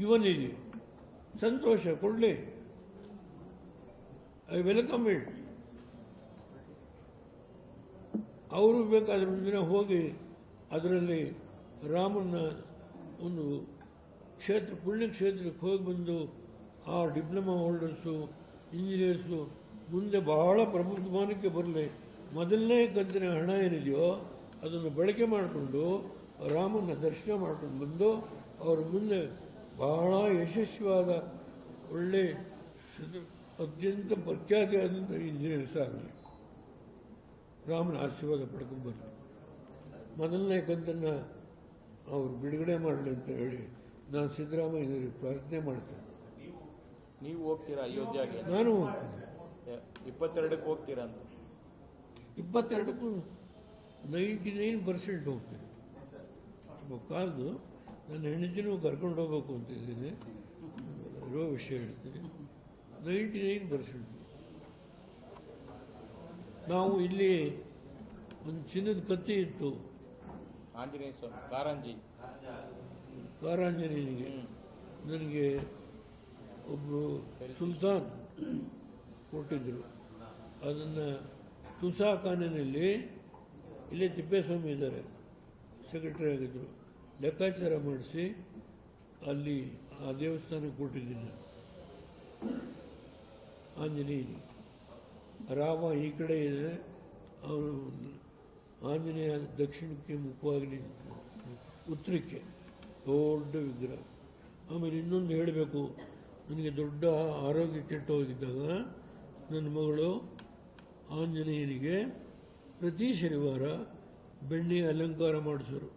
ಇವನಿಗೆ ಸಂತೋಷ ಕೊಡಲಿ, I welcome it. ಅವರು ಬೇಕಾದ್ರೆ ಒಂದು ದಿನ ಹೋಗಿ ಅದರಲ್ಲಿ ರಾಮನ ಒಂದು ಪುಣ್ಯಕ್ಷೇತ್ರಕ್ಕೆ ಹೋಗಿ ಬಂದು ಆ ಡಿಪ್ಲೊಮಾ ಹೋಲ್ಡರ್ಸು, ಇಂಜಿನಿಯರ್ಸು ಮುಂದೆ ಬಹಳ ಪ್ರಬುದ್ಧಮಾನಕ್ಕೆ ಬರಲಿ. ಮೊದಲನೇ ಕಂತಿನ ಹಣ ಏನಿದೆಯೋ ಅದನ್ನು ಬಳಕೆ ಮಾಡಿಕೊಂಡು ರಾಮನ ದರ್ಶನ ಮಾಡ್ಕೊಂಡು ಬಂದು ಅವರ ಮುಂದೆ ಬಹಳ ಯಶಸ್ವಿಯಾದ ಒಳ್ಳೆ ಅತ್ಯಂತ ಪ್ರಖ್ಯಾತಿಯಾದಂಥ ಇಂಜಿನಿಯರ್ಸ್ ಆಗಲಿ, ರಾಮನ ಆಶೀರ್ವಾದ ಪಡ್ಕೊಂಡು ಬರಲಿ. ಮೊದಲನೇ ಕಂತನ್ನು ಅವರು ಬಿಡುಗಡೆ ಮಾಡಲಿ ಅಂತ ಹೇಳಿ ನಾನು ಸಿದ್ದರಾಮಯ್ಯನವರಿಗೆ ಪ್ರಾರ್ಥನೆ ಮಾಡ್ತೇನೆ. ನೀವು ಹೋಗ್ತೀರಾ ಅಯೋಧ್ಯೆಗೆ? ನಾನು ಹೋಗ್ತೀನಿ. 22ಕ್ಕೆ ಹೋಗ್ತೀರಾ ಅಂತ? 22ಕ್ಕೂ 99% ಹೋಗ್ತೀನಿ. ಕಾಲದು ನನ್ನ ಹೆಂಡತಿನೂ ಕರ್ಕೊಂಡು ಹೋಗ್ಬೇಕು ಅಂತಿದ್ದೀನಿ, ಇರೋ ವಿಷಯ ಹೇಳ್ತೀನಿ. 99%. ನಾವು ಇಲ್ಲಿ ಒಂದು ಚಿನ್ನದ ಕತ್ತಿ ಇತ್ತು ಆಂಜನೇಯ ಸ್ವಾಮಿ ಕಾರಾಂಜನೇಯನಿಗೆ. ನನಗೆ ಒಬ್ಬರು ಸುಲ್ತಾನ್ ಕೊಟ್ಟಿದ್ದರು. ಅದನ್ನು ತುಸಾ ಖಾನಿನಲ್ಲಿ, ಇಲ್ಲೇ ತಿಪ್ಪೇಸ್ವಾಮಿ ಇದ್ದಾರೆ, ಸೆಕ್ರೆಟರಿ ಆಗಿದ್ದರು, ಲೆಕ್ಕಾಚಾರ ಮಾಡಿಸಿ ಅಲ್ಲಿ ಆ ದೇವಸ್ಥಾನಕ್ಕೆ ಕೊಟ್ಟಿದ್ದೀನಿ. ಆಂಜನೇಯನಿಗೆ ರಾಮ ಈ ಕಡೆ ಇದೆ, ಅವನು ಆಂಜನೇಯ ದಕ್ಷಿಣಕ್ಕೆ ಮುಖವಾಗಿ ಉತ್ತರಕ್ಕೆ ದೊಡ್ಡ ವಿಗ್ರಹ. ಆಮೇಲೆ ಇನ್ನೊಂದು ಹೇಳಬೇಕು, ನನಗೆ ದೊಡ್ಡ ಆರೋಗ್ಯ ಕೆಟ್ಟು ಹೋಗಿದ್ದಾಗ ನನ್ನ ಮಗಳು ಆಂಜನೇಯನಿಗೆ ಪ್ರತಿ ಶನಿವಾರ ಬೆಣ್ಣೆ ಅಲಂಕಾರ ಮಾಡಿಸೋರು.